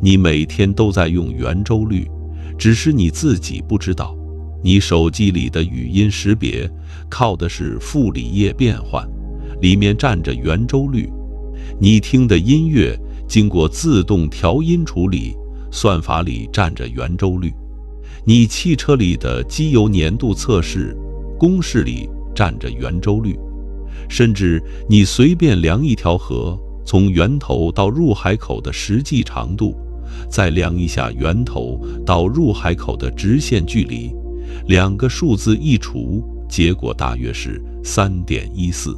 你每天都在用圆周率，只是你自己不知道。你手机里的语音识别靠的是傅里叶变换，里面占着圆周率。你听的音乐经过自动调音处理，算法里占着圆周率。你汽车里的机油粘度测试公式里占着圆周率。甚至你随便量一条河从源头到入海口的实际长度，再量一下源头到入海口的直线距离，两个数字一除，结果大约是3.14。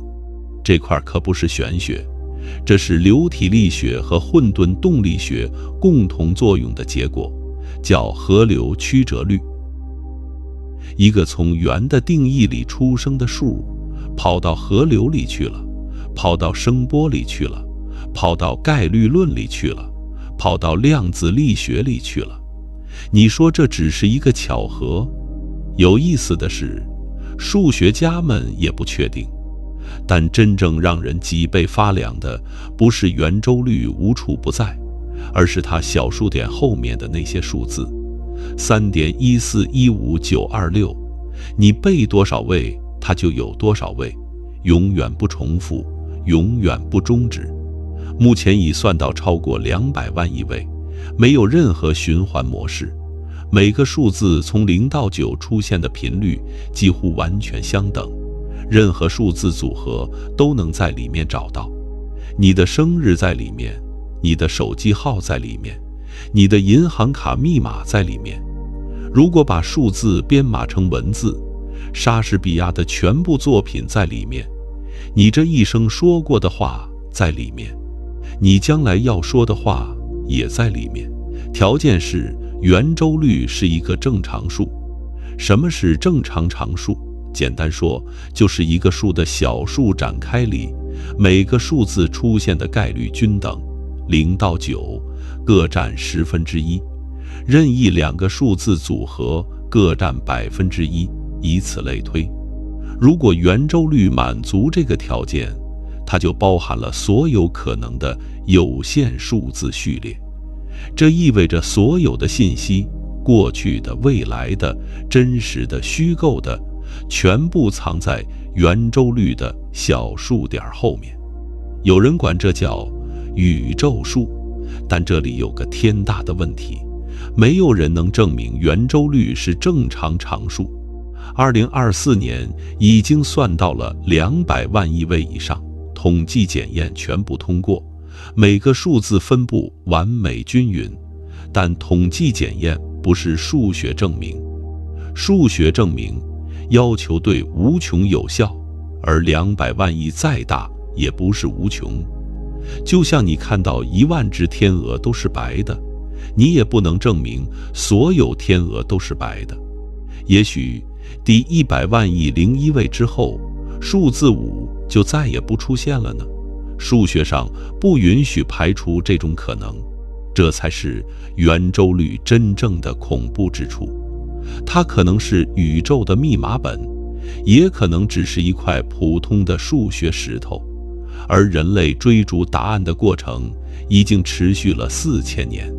这块可不是玄学，这是流体力学和混沌动力学共同作用的结果，叫河流曲折率。一个从圆的定义里出生的数，跑到河流里去了，跑到声波里去了，跑到概率论里去了，跑到量子力学里去了。你说这只是一个巧合？有意思的是，数学家们也不确定。但真正让人脊背发凉的，不是圆周率无处不在，而是它小数点后面的那些数字，3.1415926，你背多少位，它就有多少位，永远不重复，永远不终止。目前已算到超过200万亿位，没有任何循环模式。每个数字从0到9出现的频率几乎完全相等，任何数字组合都能在里面找到。你的生日在里面，你的手机号在里面，你的银行卡密码在里面。如果把数字编码成文字，莎士比亚的全部作品在里面，你这一生说过的话在里面，你将来要说的话也在里面。条件是圆周率是一个正常数。什么是正常常数？简单说，就是一个数的小数展开里，每个数字出现的概率均等，0到9各占1/10，任意两个数字组合各占1%，以此类推。如果圆周率满足这个条件，它就包含了所有可能的有限数字序列。这意味着所有的信息，过去的、未来的、真实的、虚构的，全部藏在圆周率的小数点后面。有人管这叫宇宙数，但这里有个天大的问题，没有人能证明圆周率是正常常数。2024年已经算到了200万亿位以上，统计检验全部通过，每个数字分布完美均匀。但统计检验不是数学证明，数学证明要求对无穷有效，而200万亿再大也不是无穷。就像你看到1万只天鹅都是白的，你也不能证明所有天鹅都是白的。也许第100万亿01位之后，数字5就再也不出现了呢？数学上不允许排除这种可能，这才是圆周率真正的恐怖之处。它可能是宇宙的密码本，也可能只是一块普通的数学石头，而人类追逐答案的过程已经持续了4000年。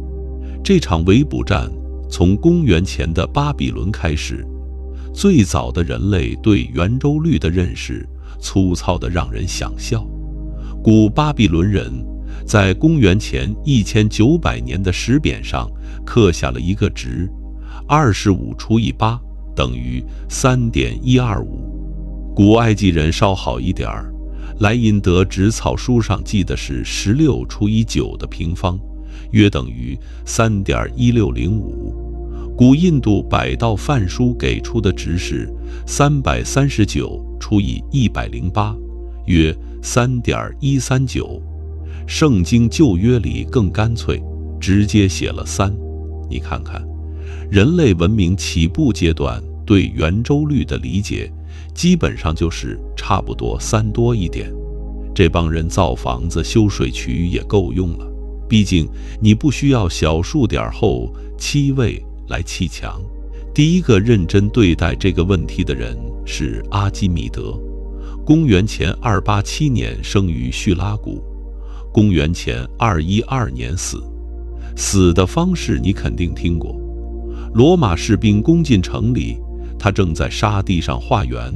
这场围捕战从公元前的巴比伦开始，最早的人类对圆周率的认识粗糙得让人想笑。古巴比伦人在公元前1900年的石匾上刻下了一个值，25除以8等于3.125。古埃及人稍好一点儿，莱茵德纸草书上记的是16除以9的平方，约等于3.1605。古印度百道梵书给出的值是339除以108，约3.139。圣经旧约里更干脆，直接写了3。你看看，人类文明起步阶段对圆周率的理解，基本上就是差不多3多一点。这帮人造房子、修水渠也够用了，毕竟你不需要小数点后7位来砌墙。第一个认真对待这个问题的人是阿基米德，公元前287年生于叙拉古，公元前212年死。死的方式你肯定听过，罗马士兵攻进城里，他正在沙地上画圆，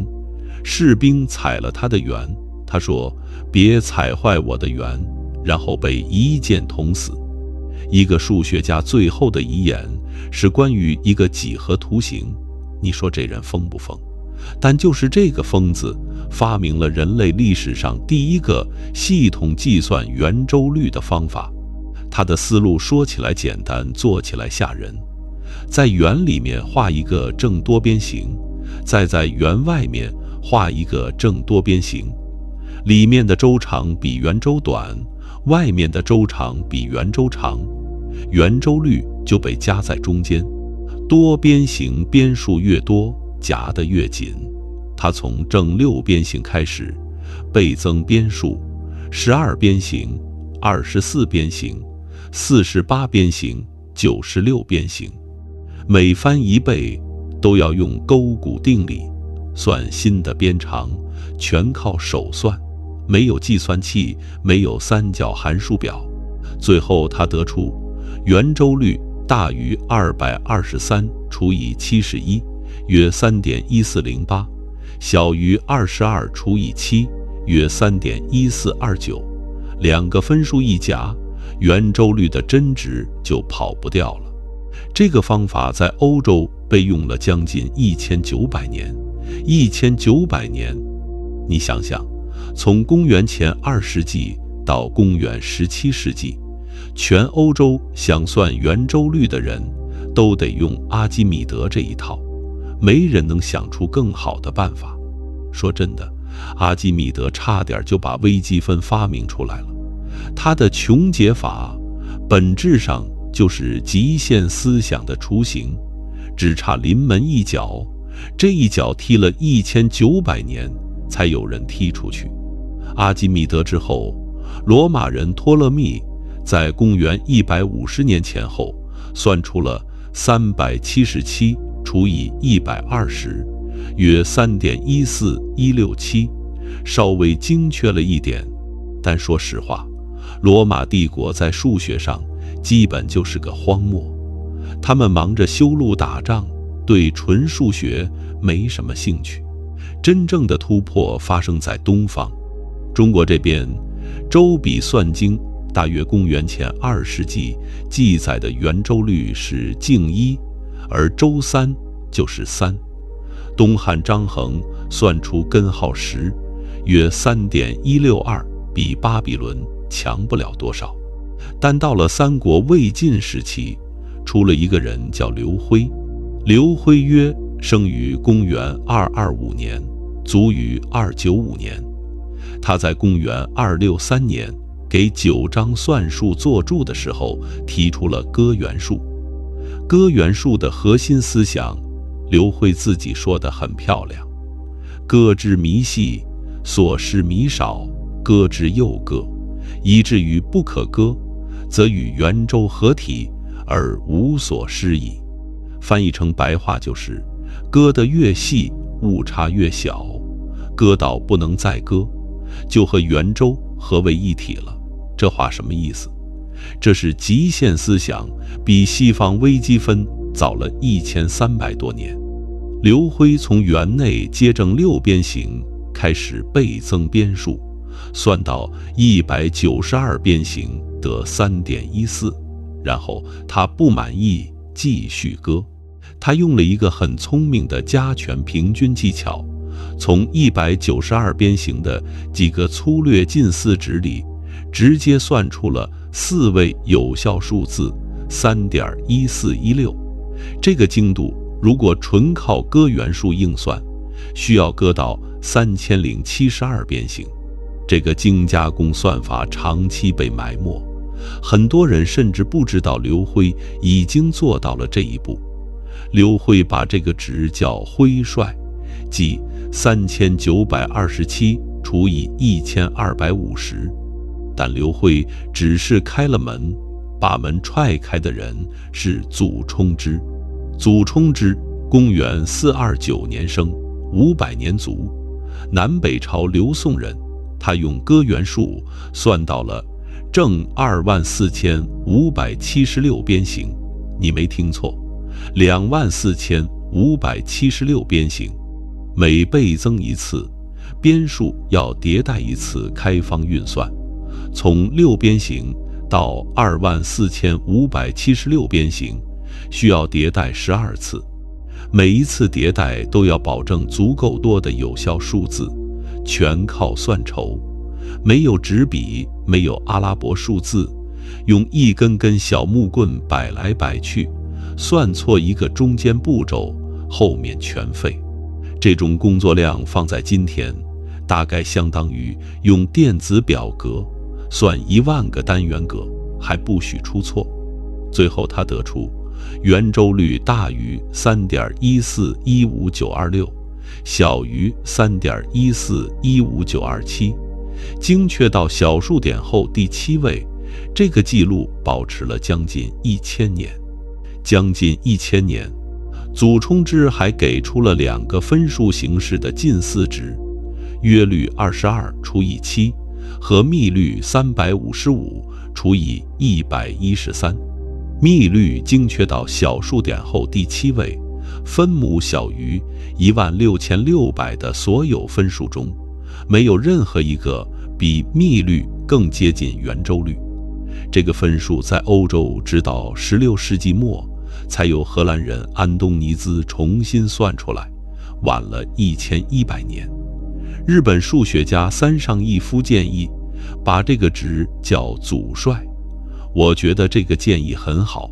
士兵踩了他的圆，他说别踩坏我的圆，然后被一箭捅死。一个数学家最后的遗言是关于一个几何图形，你说这人疯不疯？但就是这个疯子发明了人类历史上第一个系统计算圆周率的方法。他的思路说起来简单，做起来吓人。在圆里面画一个正多边形，再在圆外面画一个正多边形，里面的周长比圆周短，外面的周长比圆周长，圆周率就被夹在中间。多边形边数越多，夹得越紧。他从正六边形开始，倍增边数，12边形、24边形、48边形、96边形，每翻一倍都要用勾股定理，算新的边长全靠手算，没有计算器，没有三角函数表。最后他得出圆周率大于223除以71，约3.1408，小于22除以7，约3.1429。两个分数一夹，圆周率的真值就跑不掉了。这个方法在欧洲被用了将近1900年。1900年，你想想，从公元前2世纪到公元17世纪，全欧洲想算圆周率的人都得用阿基米德这一套，没人能想出更好的办法。说真的，阿基米德差点就把微积分发明出来了。他的穷解法本质上就是极限思想的雏形，只差临门一脚，这一脚踢了1900年才有人踢出去。阿基米德之后，罗马人托勒密在公元150年前后算出了377除以120，约3.14167，稍微精确了一点。但说实话，罗马帝国在数学上基本就是个荒漠，他们忙着修路打仗，对纯数学没什么兴趣。真正的突破发生在东方，中国这边，周笔算经大约公元前2世纪记载的圆周率是径1，而周3就是3。东汉张衡算出根号10，约3.162，比巴比伦强不了多少。但到了三国魏晋时期，出了一个人叫刘辉。刘辉约生于公元225年，卒于295年。他在公元263年给9章算术作注的时候，提出了割圆术。割圆术的核心思想，刘辉自己说得很漂亮：割之弥细，所失弥少，割之又割，以至于不可割，则与圆周合体而无所失矣。翻译成白话就是，割得越细，误差越小，割到不能再割，就和圆周合为一体了。这话什么意思？这是极限思想，比西方微积分早了1300多年。刘辉从圆内接正六边形开始倍增边数，算到192边形得3.14，然后他不满意，继续割。他用了一个很聪明的加权平均技巧，从192边形的几个粗略近似值里，直接算出了4位有效数字 3.1416。这个精度如果纯靠割圆数硬算，需要割到3072边形。这个精加工算法长期被埋没，很多人甚至不知道刘辉已经做到了这一步。刘辉把这个值叫辉帅，即3927除以1250。但刘辉只是开了门，把门踹开的人是祖冲之。祖冲之公元429年生，500年卒，南北朝刘宋人。他用割圆术算到了正24576边形，你没听错，24576边形。每倍增一次，边数要迭代一次开方运算，从6边形到24576边形，需要迭代12次。每一次迭代都要保证足够多的有效数字，全靠算筹，没有纸笔，没有阿拉伯数字，用一根根小木棍摆来摆去，算错一个中间步骤，后面全废。这种工作量放在今天，大概相当于用电子表格算10000个单元格，还不许出错。最后他得出圆周率大于 3.1415926， 小于 3.1415927， 精确到小数点后第7位。这个记录保持了将近1000年。将近1000年，祖冲之还给出了2个分数形式的近似值，约率22除以7和幂率355除以113。幂率精确到小数点后第7位，分母小于16600的所有分数中，没有任何一个比幂率更接近圆周率。这个分数在欧洲直到16世纪末才由荷兰人安东尼兹重新算出来，晚了1100年。日本数学家三上义夫建议把这个值叫祖帅，我觉得这个建议很好。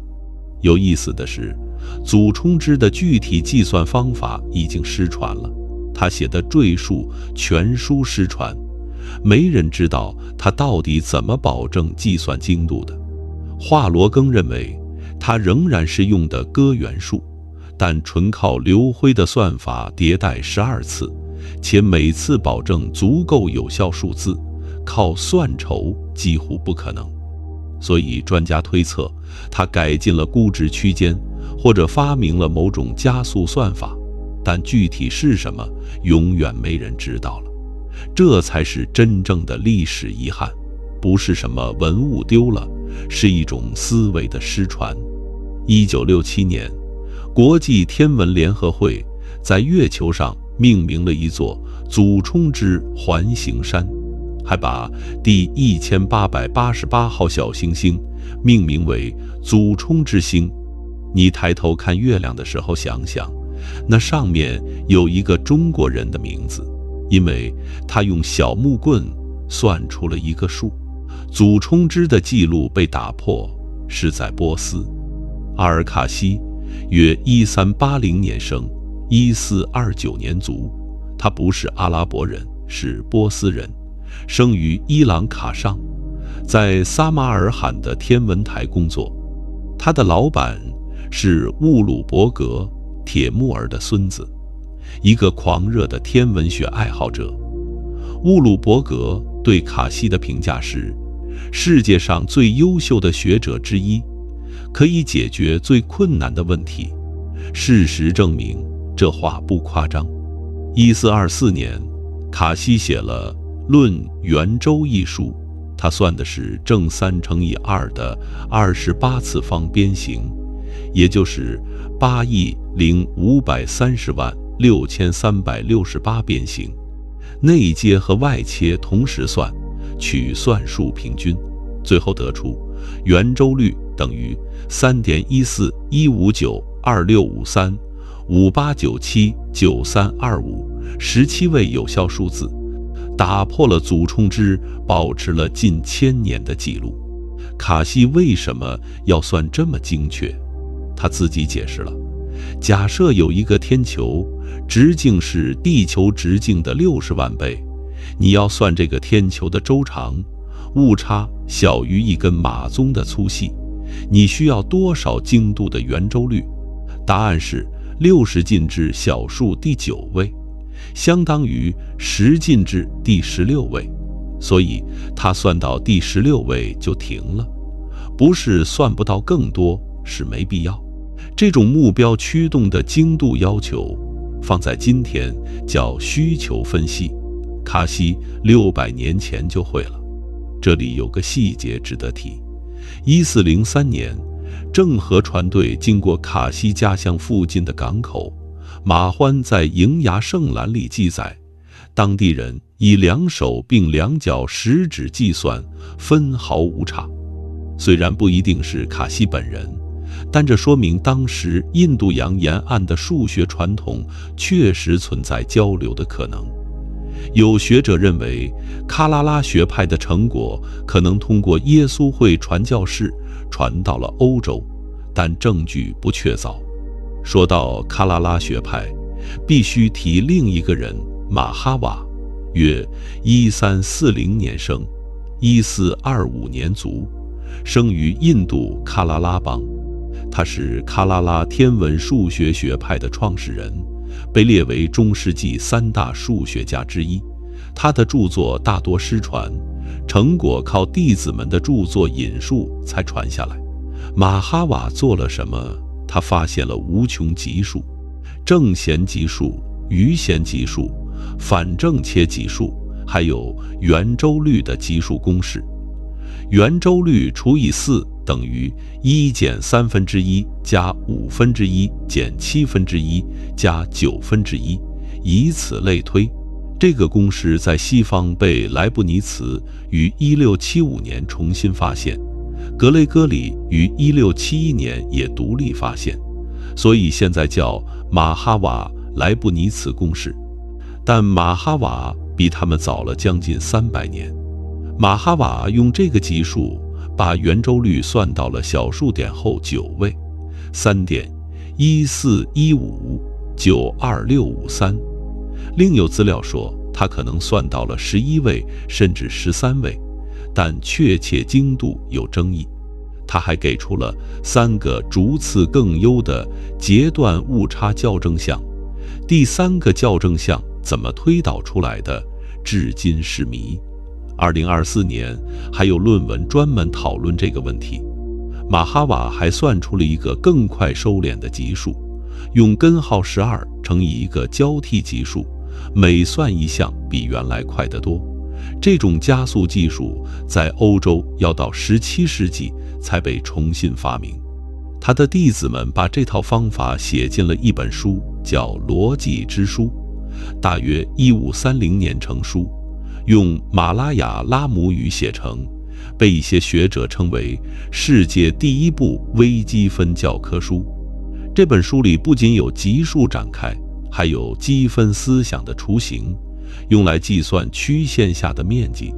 有意思的是，祖冲之的具体计算方法已经失传了，他写的赘述全书失传，没人知道他到底怎么保证计算精度的。华罗庚认为他仍然是用的割圆数，但纯靠刘辉的算法迭代12次，且每次保证足够有效数字，靠算筹几乎不可能。所以专家推测他改进了估值区间，或者发明了某种加速算法，但具体是什么永远没人知道了。这才是真正的历史遗憾，不是什么文物丢了，是一种思维的失传。1967年，国际天文联合会在月球上命名了一座祖冲之环形山，还把第1888号小行星命名为祖冲之星。你抬头看月亮的时候想想，那上面有一个中国人的名字，因为他用小木棍算出了一个数。祖冲之的记录被打破是在波斯。阿尔卡西约1380年生，1429年卒。他不是阿拉伯人，是波斯人，生于伊朗卡上，在撒马尔罕的天文台工作。他的老板是乌鲁伯格·铁木儿的孙子，一个狂热的天文学爱好者。乌鲁伯格对卡西的评价是世界上最优秀的学者之一，可以解决最困难的问题。事实证明，这话不夸张。1424年，卡西写了《论圆周》一书，他算的是正3乘以2的28次方边形，也就是805306368边形。内接和外切同时算，取算数平均，最后得出圆周率等于 3.14159265358979325，17位有效数字，打破了祖冲之保持了近1000年的记录。卡西为什么要算这么精确？他自己解释了，假设有一个天球，直径是地球直径的60万倍，你要算这个天球的周长，误差小于一根马鬃的粗细，你需要多少精度的圆周率？答案是60进制小数第9位，相当于10进制第16位。所以他算到第16位就停了，不是算不到更多，是没必要。这种目标驱动的精度要求放在今天叫需求分析，卡西600年前就会了。这里有个细节值得提：1403年，郑和船队经过卡西家乡附近的港口，马欢在《瀛牙圣览》里记载，当地人以2手并2脚食指计算，分毫无差。虽然不一定是卡西本人，但这说明当时印度洋沿岸的数学传统确实存在交流的可能。有学者认为，喀拉拉学派的成果可能通过耶稣会传教士传到了欧洲，但证据不确凿。说到喀拉拉学派，必须提另一个人马哈瓦，约1340年生，1425年卒，生于印度喀拉拉邦。他是喀拉拉天文数学学派的创始人，被列为中世纪3大数学家之一。他的著作大多失传，成果靠弟子们的著作引述才传下来。马哈瓦做了什么？他发现了无穷级数、正弦级数、余弦级数、反正切级数，还有圆周率的级数公式。圆周率除以4等于1减1/3加1/5减1/7加1/9，以此类推。这个公式在西方被莱布尼茨于1675年重新发现，格雷戈里于1671年也独立发现，所以现在叫马哈瓦莱布尼茨公式。但马哈瓦比他们早了将近300年。马哈瓦用这个级数把圆周率算到了小数点后9位，3.141592653。另有资料说他可能算到了11位甚至13位，但确切精度有争议。他还给出了3个逐次更优的截断误差校正项，第3个校正项怎么推导出来的，至今是谜。2024年还有论文专门讨论这个问题。马哈瓦还算出了一个更快收敛的级数，用根号12乘以一个交替级数，每算一项比原来快得多。这种加速技术在欧洲要到17世纪才被重新发明。他的弟子们把这套方法写进了一本书，叫《逻辑之书》，大约1530年成书，用马拉雅拉姆语写成，被一些学者称为世界第一部微积分教科书。这本书里不仅有级数展开，还有积分思想的雏形，用来计算曲线下的面积。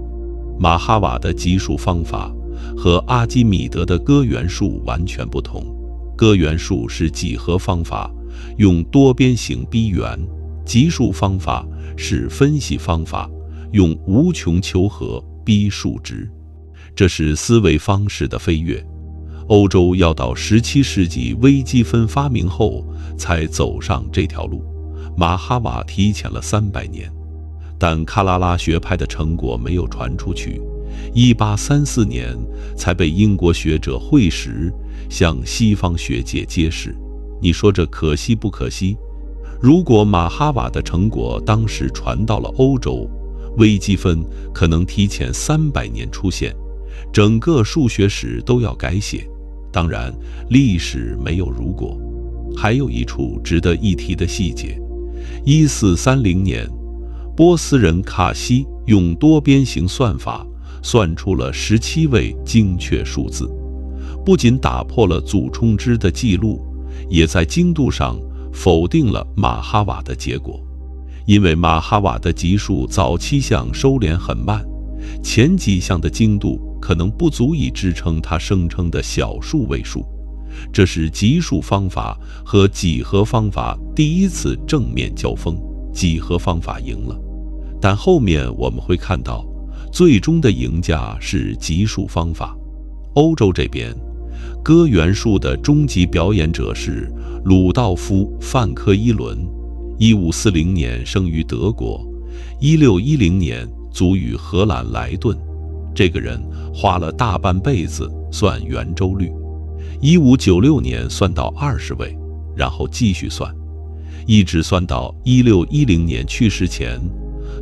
马哈瓦的级数方法和阿基米德的哥圆数完全不同。哥圆数是几何方法，用多边形逼圆；级数方法是分析方法，用无穷求和逼数值。这是思维方式的飞跃。欧洲要到17世纪微积分发明后才走上这条路，马哈瓦提前了300年。但喀拉拉学派的成果没有传出去，1834年才被英国学者惠时向西方学界揭示。你说这可惜不可惜？如果马哈瓦的成果当时传到了欧洲，微积分可能提前300年出现，整个数学史都要改写。当然，历史没有如果。还有一处值得一提的细节：1430年，波斯人卡西用多边形算法算出了17位精确数字，不仅打破了祖冲之的记录，也在精度上否定了马哈瓦的结果。因为马哈瓦的级数早期项收敛很慢，前几项的精度可能不足以支撑他声称的小数位数。这是级数方法和几何方法第一次正面交锋，几何方法赢了。但后面我们会看到，最终的赢家是级数方法。欧洲这边，哥圆数的终极表演者是鲁道夫·范科伊伦，1540年生于德国，1610年卒于荷兰莱顿。这个人花了大半辈子算圆周率，1596年算到20位，然后继续算，一直算到1610年去世前，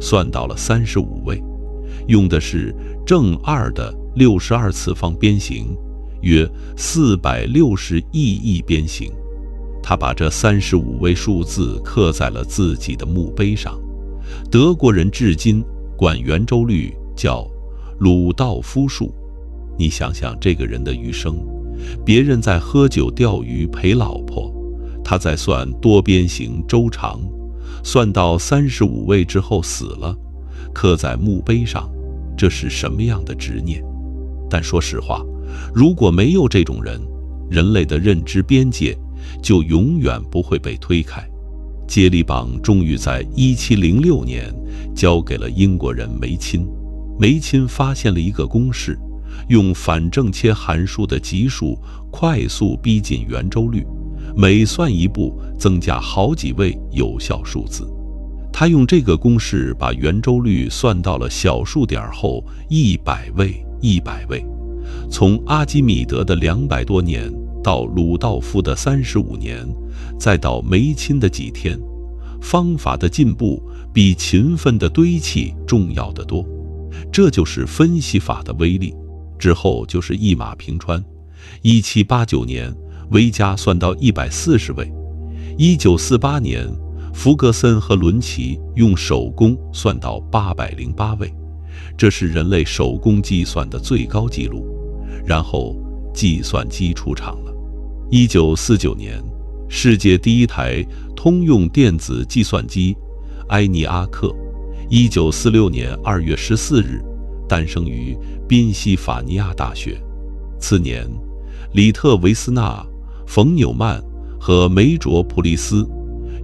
算到了35位。用的是正2的62次方边形，约460亿边形。他把这35位数字刻在了自己的墓碑上。德国人至今管圆周率叫鲁道夫数。你想想这个人的余生，别人在喝酒钓鱼陪老婆，他在算多边形周长，算到35位之后死了，刻在墓碑上，这是什么样的执念？但说实话，如果没有这种人，人类的认知边界就永远不会被推开。接力棒终于在1706年交给了英国人梅钦。梅钦发现了一个公式，用反正切函数的级数快速逼近圆周率，每算一步增加好几位有效数字。他用这个公式把圆周率算到了小数点后100位，100位。从阿基米德的200多年到鲁道夫的35年，再到梅钦的几天，方法的进步比勤奋的堆砌重要得多。这就是分析法的威力。之后就是一马平川。1789年，维加算到140位。1948年，弗格森和伦齐用手工算到808位，这是人类手工计算的最高纪录。然后计算机出场了。1949年，世界第一台通用电子计算机埃尼阿克，1946年2月14日诞生于宾夕法尼亚大学。次年，里特维斯纳、冯纽曼和梅卓普利斯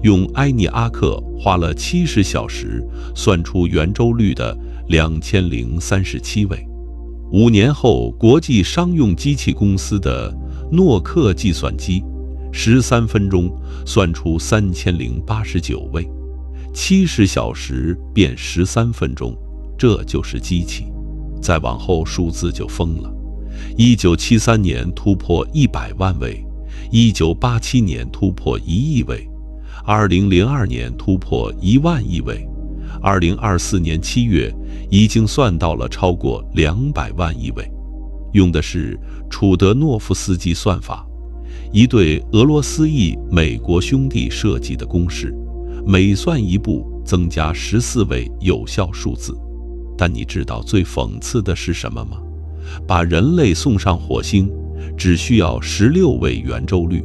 用埃尼阿克花了70小时算出圆周率的2037位。5年后，国际商用机器公司的诺克计算机13分钟算出3089位，70小时变13分钟，这就是机器。再往后数字就疯了。1973年突破100万位，1987年突破1亿位，2002年突破1万亿位，2024年7月已经算到了超过200万亿位。用的是楚德诺夫斯基算法，一对俄罗斯裔美国兄弟设计的公式，每算一步增加14位有效数字。但你知道最讽刺的是什么吗？把人类送上火星只需要16位圆周率。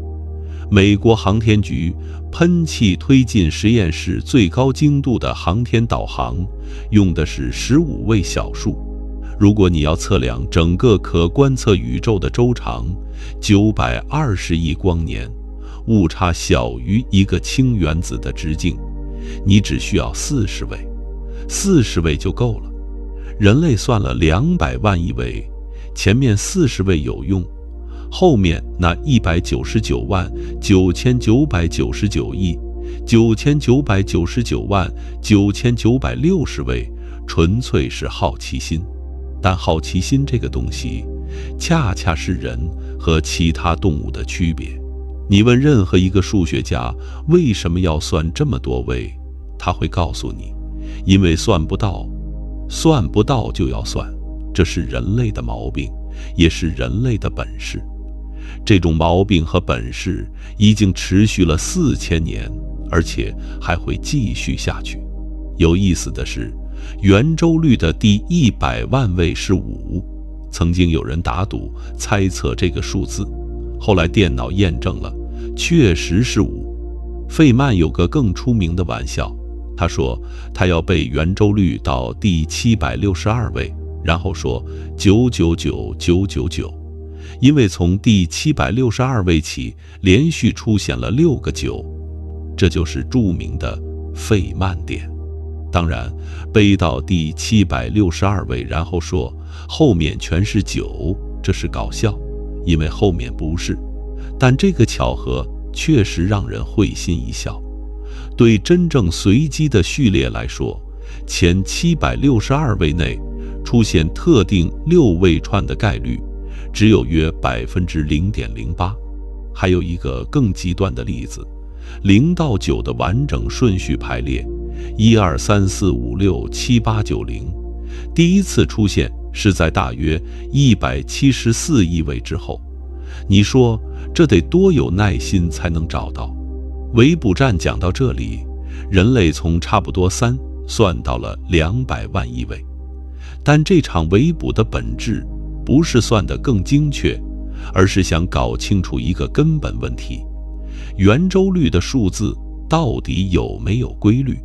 美国航天局喷气推进实验室最高精度的航天导航用的是15位小数。如果你要测量整个可观测宇宙的周长920亿光年，误差小于一个氢原子的直径，你只需要40位，40位就够了。人类算了200万亿位，前面40位有用，后面那199万9999亿9999万9960位纯粹是好奇心。但好奇心这个东西恰恰是人和其他动物的区别。你问任何一个数学家为什么要算这么多位，他会告诉你，因为算不到就要算，这是人类的毛病，也是人类的本事。这种毛病和本事已经持续了4000年，而且还会继续下去。有意思的是，圆周率的第100万位是5，曾经有人打赌猜测这个数字，后来电脑验证了，确实是5。费曼有个更出名的玩笑，他说他要背圆周率到第762位，然后说999999，因为从第762位起连续出现了6个9，这就是著名的费曼点。当然，背到第762位，然后说后面全是9，这是搞笑，因为后面不是。但这个巧合确实让人会心一笑。对真正随机的序列来说，前762位内出现特定6位串的概率只有约0.08%。还有一个更极端的例子，0到9的完整顺序排列，1、2、3、4、5、6、7、8、9、0，第一次出现是在大约174亿位之后。你说这得多有耐心才能找到？维卜站讲到这里，人类从差不多3算到了200万亿位。但这场维卜的本质不是算得更精确，而是想搞清楚一个根本问题：圆周率的数字到底有没有规律？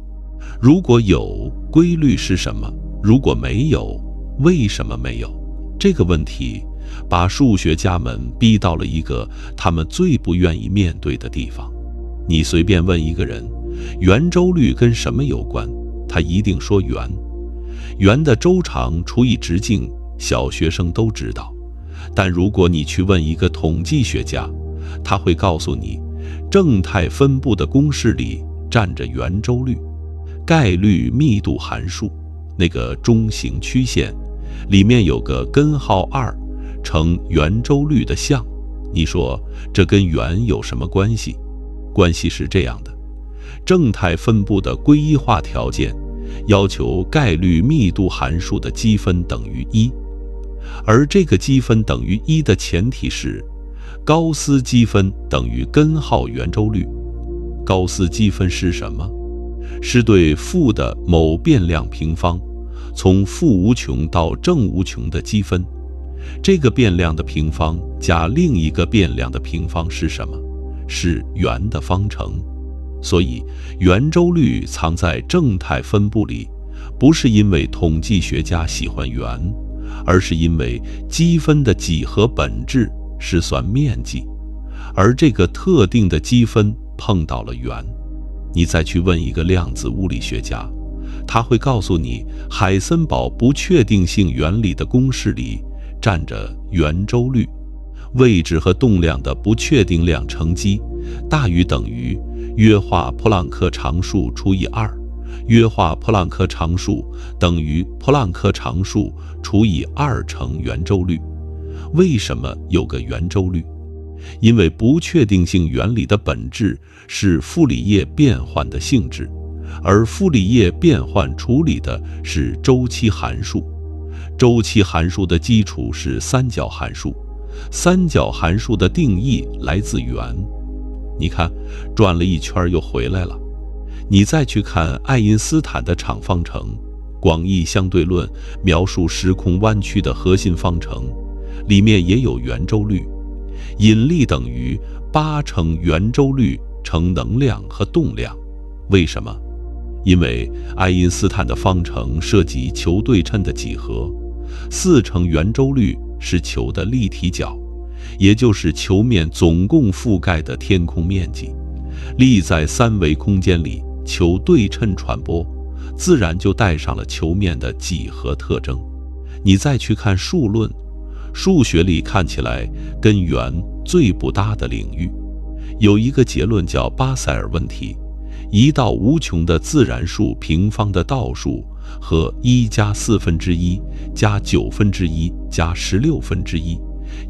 如果有，规律是什么？如果没有，为什么没有？这个问题把数学家们逼到了一个他们最不愿意面对的地方。你随便问一个人，圆周率跟什么有关，他一定说圆。圆的周长除以直径，小学生都知道。但如果你去问一个统计学家，他会告诉你，正态分布的公式里站着圆周率，概率密度函数，那个中型曲线里面有个根号2成圆周率的项。你说这跟圆有什么关系？关系是这样的：正态分布的归一化条件要求概率密度函数的积分等于1，而这个积分等于1的前提是高斯积分等于根号圆周率。高斯积分是什么？是对负的某变量平方从负无穷到正无穷的积分。这个变量的平方加另一个变量的平方是什么？是圆的方程。所以圆周率藏在正态分布里，不是因为统计学家喜欢圆，而是因为积分的几何本质是算面积，而这个特定的积分碰到了圆。你再去问一个量子物理学家，他会告诉你，海森堡不确定性原理的公式里站着圆周率，位置和动量的不确定量乘积大于等于约化普朗克常数除以2，约化普朗克常数等于普朗克常数除以2乘圆周率。为什么有个圆周率？因为不确定性原理的本质是傅里叶变换的性质，而傅里叶变换处理的是周期函数。周期函数的基础是三角函数，三角函数的定义来自圆。你看，转了一圈又回来了。你再去看爱因斯坦的场方程，广义相对论描述时空弯曲的核心方程，里面也有圆周率。引力等于8乘圆周率乘能量和动量。为什么？因为爱因斯坦的方程涉及球对称的几何，4乘圆周率是球的立体角，也就是球面总共覆盖的天空面积。立在3维空间里，球对称传播，自然就带上了球面的几何特征。你再去看数论，数学里看起来跟圆最不搭的领域，有一个结论叫巴塞尔问题。1到无穷的自然数平方的倒数和1加1/4加1/9加1/16，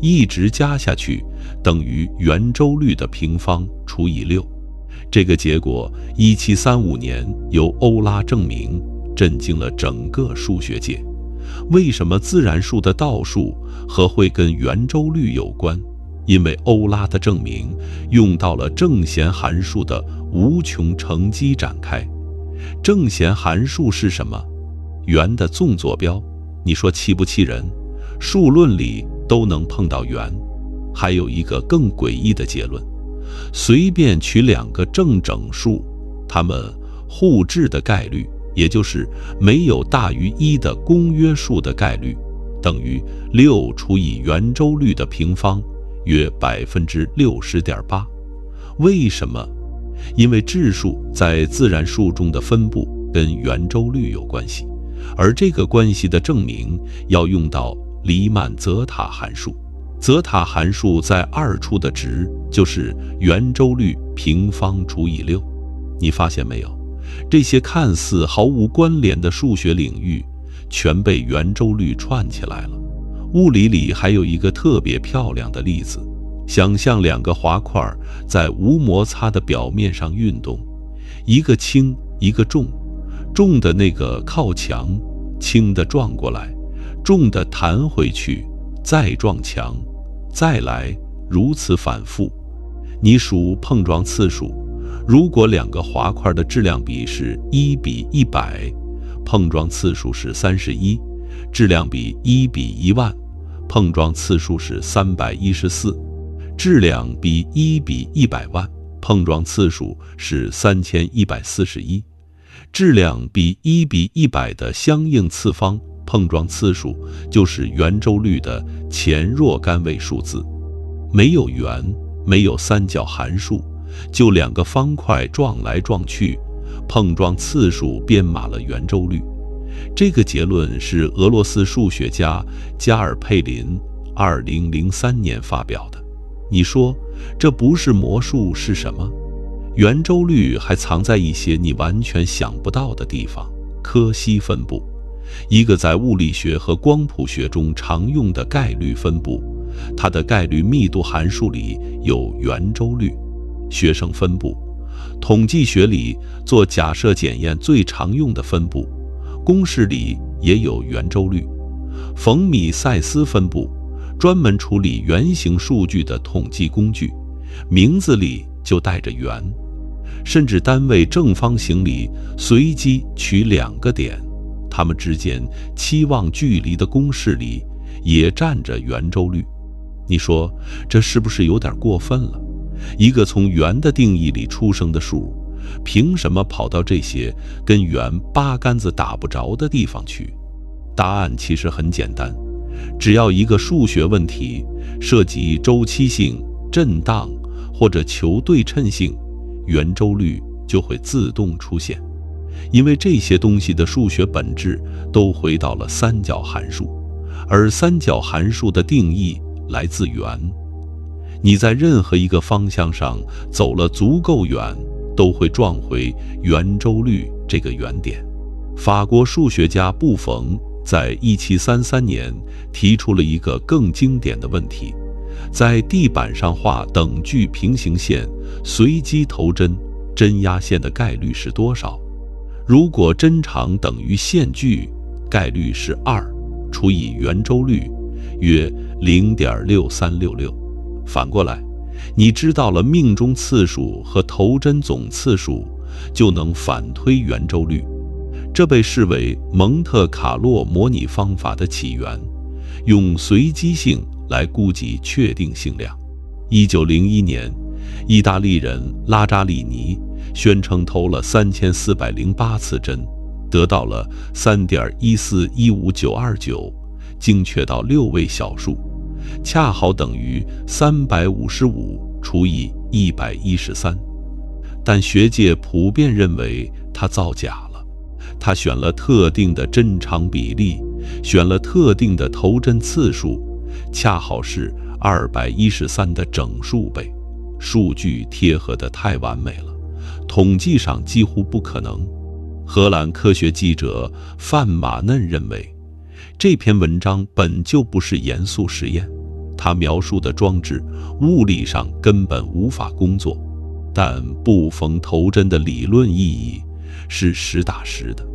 一直加下去，等于圆周率的平方除以6。这个结果1735年由欧拉证明，震惊了整个数学界。为什么自然数的倒数和会跟圆周率有关？因为欧拉的证明用到了正弦函数的无穷乘积展开。正弦函数是什么？圆的纵坐标。你说气不气人？数论里都能碰到圆。还有一个更诡异的结论：随便取2个正整数，它们互质的概率，也就是没有大于1的公约数的概率，等于6除以圆周率的平方，约60.8%。为什么？因为质数在自然数中的分布跟圆周率有关系，而这个关系的证明要用到黎曼泽塔函数。泽塔函数在2处的值就是圆周率平方除以6。你发现没有？这些看似毫无关联的数学领域，全被圆周率串起来了。物理里还有一个特别漂亮的例子，想象2个滑块在无摩擦的表面上运动，一个轻，一个重，重的那个靠墙，轻的撞过来，重的弹回去，再撞墙，再来，如此反复。你数碰撞次数，如果两个滑块的质量比是1比100，碰撞次数是31，质量比1比10000，碰撞次数是314，质量比1比100万，碰撞次数是3141，质量比1比100的相应次方，碰撞次数就是圆周率的前若干位数字。没有圆，没有三角函数，就两个方块撞来撞去，碰撞次数编码了圆周率。这个结论是俄罗斯数学家加尔佩林2003年发表的。你说这不是魔术是什么？圆周率还藏在一些你完全想不到的地方。柯西分布，一个在物理学和光谱学中常用的概率分布，它的概率密度函数里有圆周率。学生分布，统计学里做假设检验最常用的分布，公式里也有圆周率。冯米塞斯分布，专门处理圆形数据的统计工具，名字里就带着圆。甚至单位正方形里随机取两个点，它们之间期望距离的公式里也占着圆周率。你说这是不是有点过分了？一个从圆的定义里出生的数，凭什么跑到这些跟圆八竿子打不着的地方去？答案其实很简单，只要一个数学问题涉及周期性、震荡或者求对称性，圆周率就会自动出现。因为这些东西的数学本质都回到了三角函数，而三角函数的定义来自圆。你在任何一个方向上走了足够远，都会撞回圆周率这个原点。法国数学家布冯在1733年提出了一个更经典的问题：在地板上画等距平行线，随机投针，针压线的概率是多少？如果针长等于线距，概率是2除以圆周率，约0.6366。反过来，你知道了命中次数和投针总次数，就能反推圆周率。这被视为蒙特卡洛模拟方法的起源，用随机性来估计确定性量。1901年，意大利人拉扎里尼宣称投了3408次针，得到了3.1415929，精确到6位小数，恰好等于355除以113。但学界普遍认为他造假了，他选了特定的针长比例，选了特定的投针次数，恰好是213的整数倍，数据贴合得太完美了，统计上几乎不可能。荷兰科学记者范马嫩认为，这篇文章本就不是严肃实验，他描述的装置物理上根本无法工作。但布冯投针的理论意义是实打实的，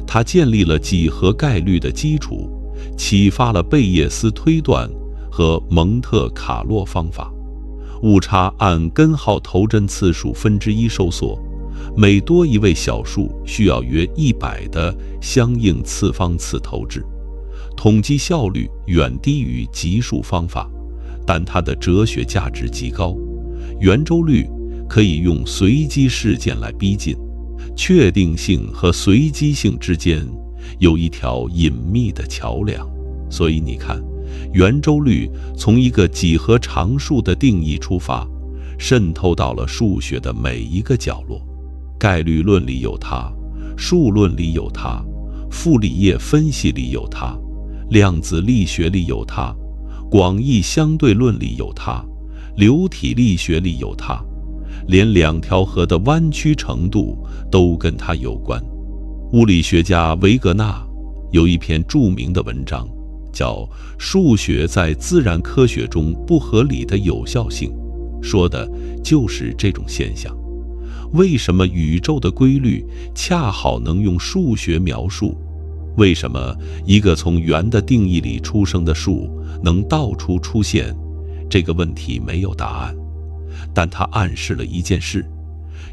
他建立了几何概率的基础，启发了贝叶斯推断和蒙特卡洛方法。误差按根号投针次数1/1收缩，每多一位小数需要约100的相应次方次投掷。统计效率远低于级数方法，但它的哲学价值极高。圆周率可以用随机事件来逼近，确定性和随机性之间有一条隐秘的桥梁。所以你看，圆周率从一个几何常数的定义出发，渗透到了数学的每一个角落。概率论里有它，数论里有它，傅里叶分析里有它，量子力学里有它，广义相对论里有它，流体力学里有它，连两条河的弯曲程度都跟它有关。物理学家维格纳有一篇著名的文章，叫《数学在自然科学中不合理的有效性》，说的就是这种现象。为什么宇宙的规律恰好能用数学描述？为什么一个从圆的定义里出生的数能到处出现？这个问题没有答案，但它暗示了一件事：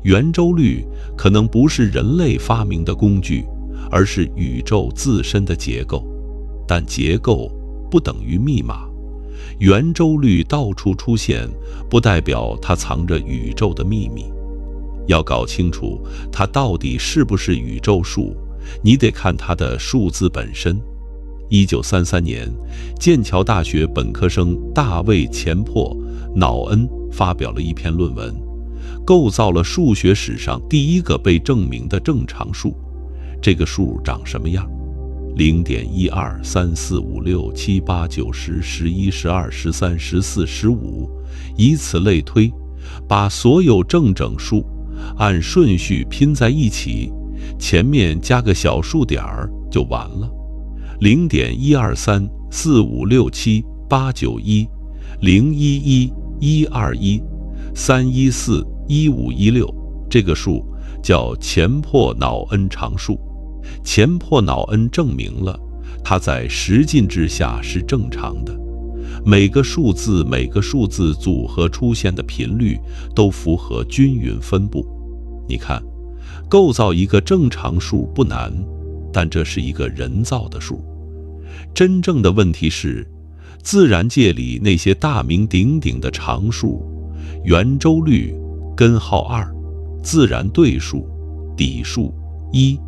圆周率可能不是人类发明的工具，而是宇宙自身的结构。但结构不等于密码。圆周率到处出现，不代表它藏着宇宙的秘密。要搞清楚它到底是不是宇宙数，你得看它的数字本身。1933年，剑桥大学本科生大卫·钱珀·瑙恩发表了一篇论文，构造了数学史上第一个被证明的正常数。这个数长什么样？0.123456789101112131415，以此类推，把所有正整数按顺序拼在一起，前面加个小数点儿就完了。0.12345678910111213141516，这个数叫钱珀瑙恩常数。钱珀瑙恩证明了它在十进制下是正常的，每个数字组合出现的频率都符合均匀分布。你看，构造一个正常数不难，但这是一个人造的数。真正的问题是，自然界里那些大名鼎鼎的常数，圆周率、根号2、自然对数、底数1，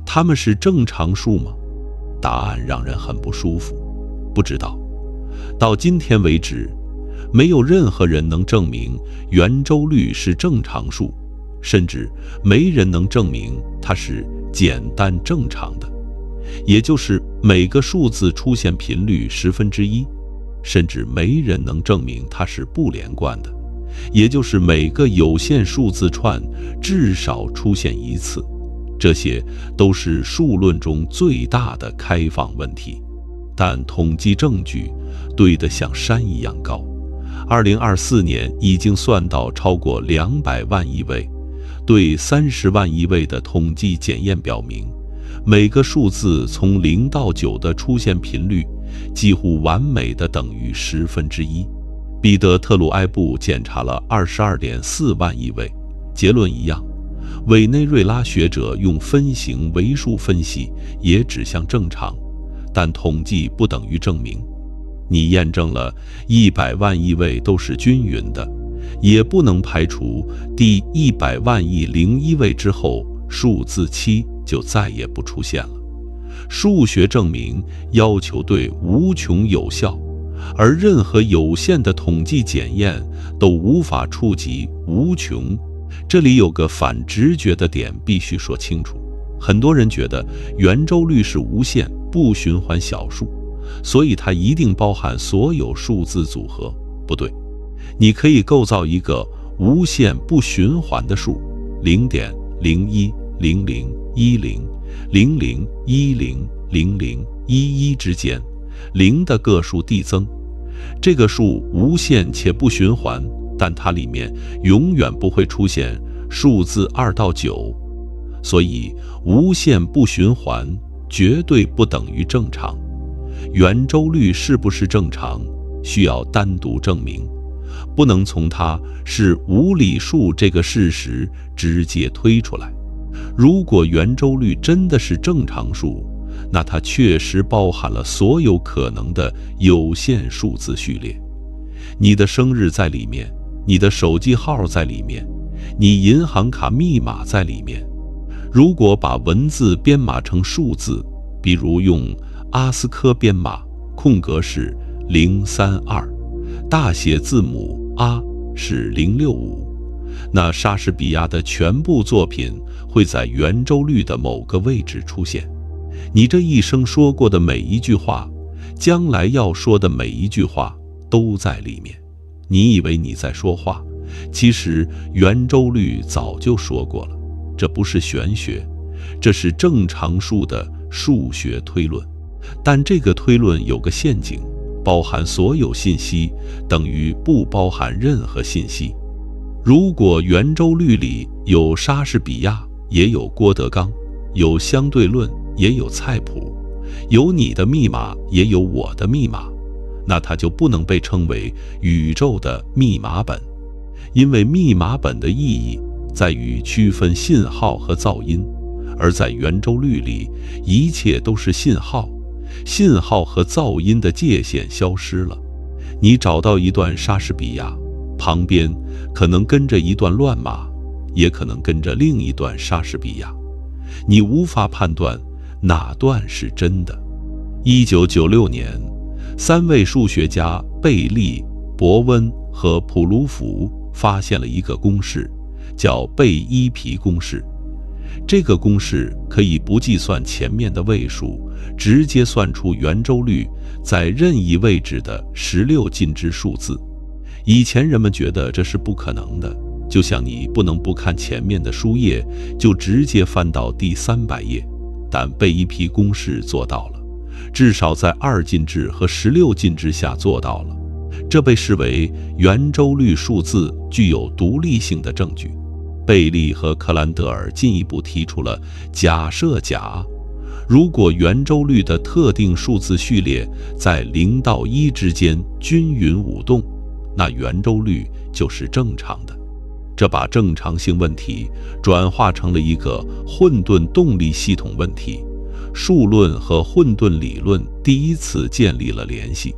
它们是正常数吗？答案让人很不舒服，不知道。到今天为止，没有任何人能证明圆周率是正常数，甚至没人能证明它是简单正常的，也就是每个数字出现频率1/10，甚至没人能证明它是不连贯的，也就是每个有限数字串至少出现一次。这些都是数论中最大的开放问题，但统计证据堆得像山一样高。2024年已经算到超过200万亿位，对30万亿位的统计检验表明，每个数字从0到9的出现频率几乎完美的等于1/10。彼得特鲁埃布检查了22.4万亿位，结论一样。委内瑞拉学者用分形为数分析也指向正常，但统计不等于证明。你验证了100万亿位都是均匀的，也不能排除第100万亿零1位之后数字7就再也不出现了。数学证明要求对无穷有效，而任何有限的统计检验都无法触及无穷。这里有个反直觉的点必须说清楚。很多人觉得圆周率是无限不循环小数，所以它一定包含所有数字组合。不对，你可以构造一个无限不循环的数，0.01001000110011之间0的个数递增。这个数无限且不循环，但它里面永远不会出现数字2到9，所以无限不循环绝对不等于正常。圆周率是不是正常，需要单独证明，不能从它是无理数这个事实直接推出来。如果圆周率真的是正常数，那它确实包含了所有可能的有限数字序列。你的生日在里面，你的手机号在里面，你银行卡密码在里面。如果把文字编码成数字，比如用阿斯科编码，空格是032，大写字母 A 是065，那莎士比亚的全部作品会在圆周率的某个位置出现。你这一生说过的每一句话，将来要说的每一句话都在里面。你以为你在说话，其实圆周率早就说过了。这不是玄学，这是正常数的数学推论。但这个推论有个陷阱，包含所有信息等于不包含任何信息。如果圆周率里有莎士比亚，也有郭德纲，有相对论，也有菜谱，有你的密码也有我的密码，那它就不能被称为宇宙的密码本。因为密码本的意义在于区分信号和噪音，而在圆周率里，一切都是信号，信号和噪音的界限消失了。你找到一段莎士比亚，旁边可能跟着一段乱码，也可能跟着另一段莎士比亚，你无法判断哪段是真的。1996年，3位数学家贝利、伯温和普鲁福发现了一个公式，叫贝伊皮公式。这个公式可以不计算前面的位数，直接算出圆周率在任意位置的16进制数字。以前人们觉得这是不可能的，就像你不能不看前面的书页就直接翻到第300页，但贝伊皮公式做到了，至少在2进制和16进制下做到了。这被视为圆周率数字具有独立性的证据。贝利和克兰德尔进一步提出了假设甲，如果圆周率的特定数字序列在0到1之间均匀舞动，那圆周率就是正常的。这把正常性问题转化成了一个混沌动力系统问题。数论和混沌理论第一次建立了联系，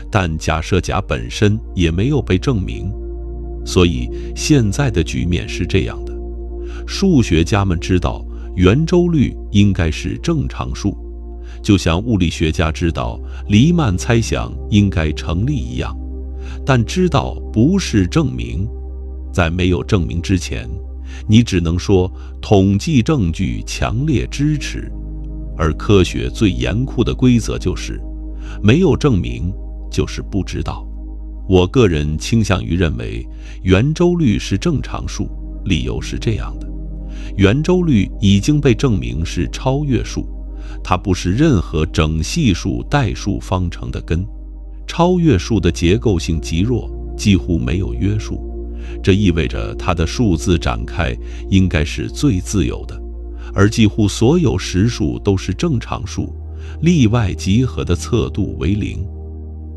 但假设甲本身也没有被证明。所以现在的局面是这样的：数学家们知道圆周率应该是正常数，就像物理学家知道黎曼猜想应该成立一样，但知道不是证明。在没有证明之前，你只能说统计证据强烈支持，而科学最严酷的规则就是没有证明就是不知道。我个人倾向于认为圆周率是正常数，理由是这样的：圆周率已经被证明是超越数，它不是任何整系数代数方程的根。超越数的结构性极弱，几乎没有约束，这意味着它的数字展开应该是最自由的，而几乎所有实数都是正常数，例外集合的测度为0。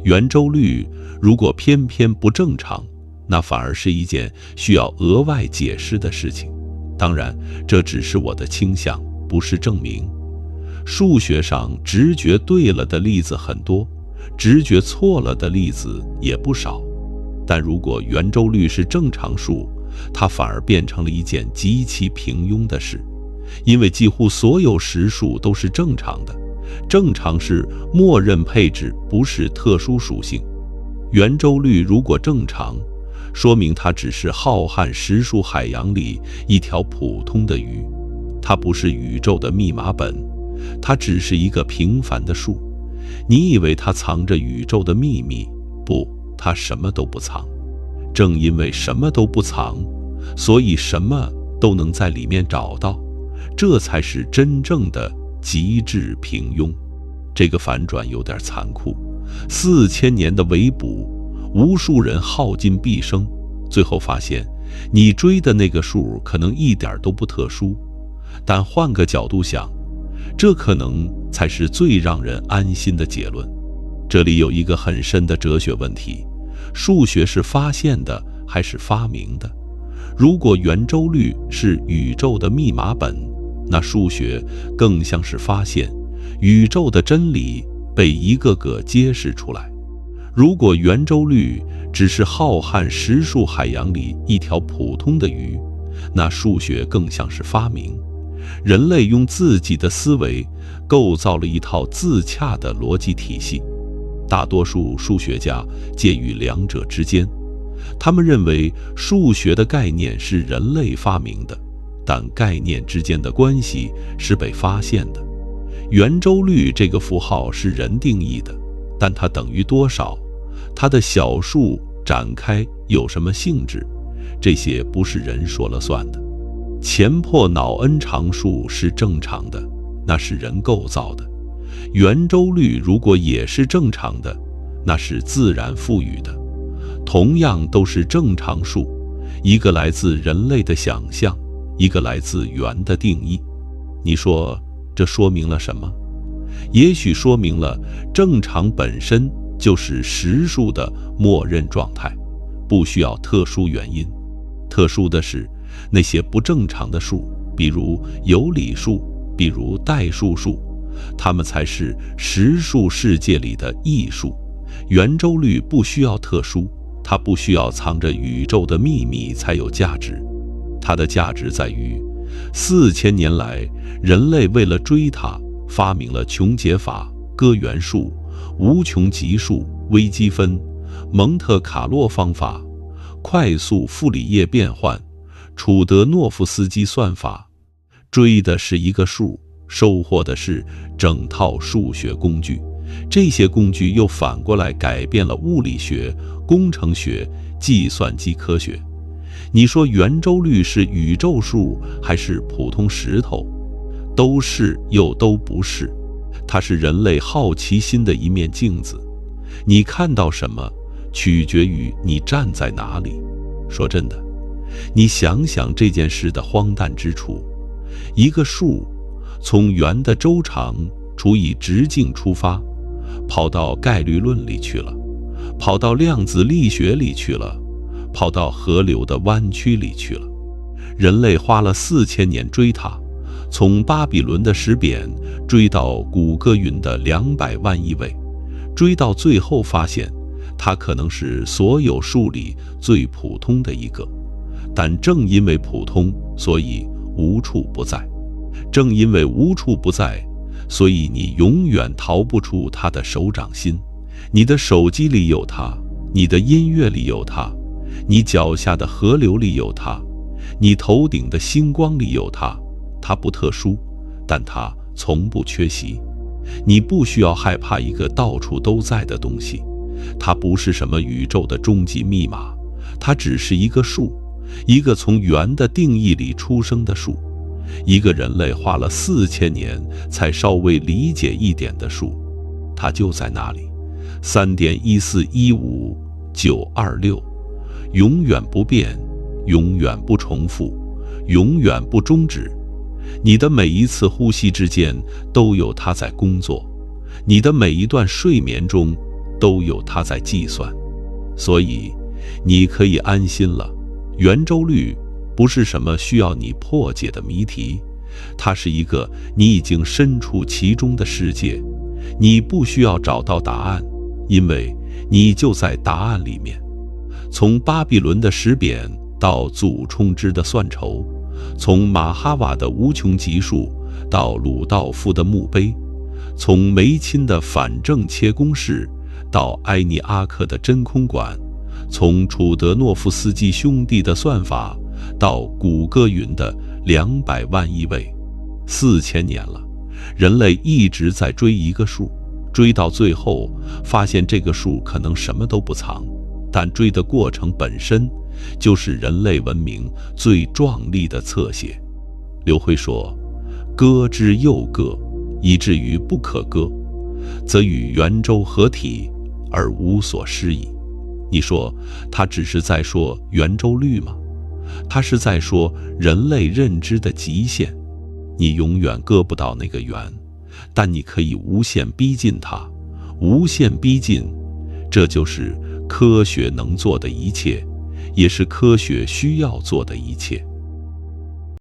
圆周率如果偏偏不正常，那反而是一件需要额外解释的事情。当然，这只是我的倾向，不是证明。数学上直觉对了的例子很多，直觉错了的例子也不少。但如果圆周率是正常数，它反而变成了一件极其平庸的事，因为几乎所有实数都是正常的。正常是默认配置，不是特殊属性。圆周率如果正常，说明它只是浩瀚实数海洋里一条普通的鱼，它不是宇宙的密码本，它只是一个平凡的数。你以为它藏着宇宙的秘密？不，它什么都不藏。正因为什么都不藏，所以什么都能在里面找到，这才是真正的极致平庸。这个反转有点残酷，4000年的围捕，无数人耗尽毕生，最后发现你追的那个数可能一点都不特殊。但换个角度想，这可能才是最让人安心的结论。这里有一个很深的哲学问题：数学是发现的还是发明的？如果圆周率是宇宙的密码本，那数学更像是发现宇宙的真理被一个个揭示出来。如果圆周率只是浩瀚实数海洋里一条普通的鱼，那数学更像是发明。人类用自己的思维构造了一套自洽的逻辑体系。大多数数学家介于两者之间，他们认为数学的概念是人类发明的，但概念之间的关系是被发现的。圆周率这个符号是人定义的，但它等于多少？它的小数展开有什么性质？这些不是人说了算的。前破脑 n 常数是正常的，那是人构造的。圆周率如果也是正常的，那是自然赋予的。同样都是正常数，一个来自人类的想象，一个来自圆的定义。你说这说明了什么？也许说明了正常本身就是实数的默认状态，不需要特殊原因。特殊的是那些不正常的数，比如有理数，比如代数数，它们才是实数世界里的异数。圆周率不需要特殊，它不需要藏着宇宙的秘密才有价值。它的价值在于4000年来，人类为了追它，发明了穷解法、割圆数、无穷级数、微积分、蒙特卡洛方法、快速傅里叶变换、楚德诺夫斯基算法。追的是一个数，收获的是整套数学工具。这些工具又反过来改变了物理学、工程学、计算机科学。你说圆周率是宇宙数还是普通石头？都是又都不是。它是人类好奇心的一面镜子。你看到什么，取决于你站在哪里。说真的，你想想这件事的荒诞之处：一个数从圆的周长除以直径出发，跑到概率论里去了，跑到量子力学里去了，跑到河流的弯曲里去了。人类花了4000年追它，从巴比伦的石匾追到谷歌云的200万亿位，追到最后发现，它可能是所有数里最普通的一个。但正因为普通，所以无处不在。正因为无处不在，所以你永远逃不出它的手掌心。你的手机里有它，你的音乐里有它，你脚下的河流里有它，你头顶的星光里有它。它不特殊，但它从不缺席。你不需要害怕一个到处都在的东西，它不是什么宇宙的终极密码，它只是一个数，一个从圆的定义里出生的数，一个人类花了4000年才稍微理解一点的数。它就在那里，3.1415926，永远不变，永远不重复，永远不终止。你的每一次呼吸之间都有它在工作，你的每一段睡眠中都有它在计算。所以你可以安心了，圆周率不是什么需要你破解的谜题，它是一个你已经身处其中的世界。你不需要找到答案，因为你就在答案里面。从巴比伦的石匾到祖冲之的算筹，从马哈瓦的无穷级数到鲁道夫的墓碑，从梅钦的反正切公式到埃尼阿克的真空管，从楚德诺夫斯基兄弟的算法到谷歌云的200万亿位。4000年了，人类一直在追一个数，追到最后发现这个数可能什么都不藏，但追的过程本身就是人类文明最壮丽的侧写。刘辉说，割之又割，以至于不可割，则与圆周合体而无所施矣。你说他只是在说圆周率吗？他是在说人类认知的极限。你永远割不到那个圆，但你可以无限逼近它，无限逼近，这就是科学能做的一切，也是科学需要做的一切。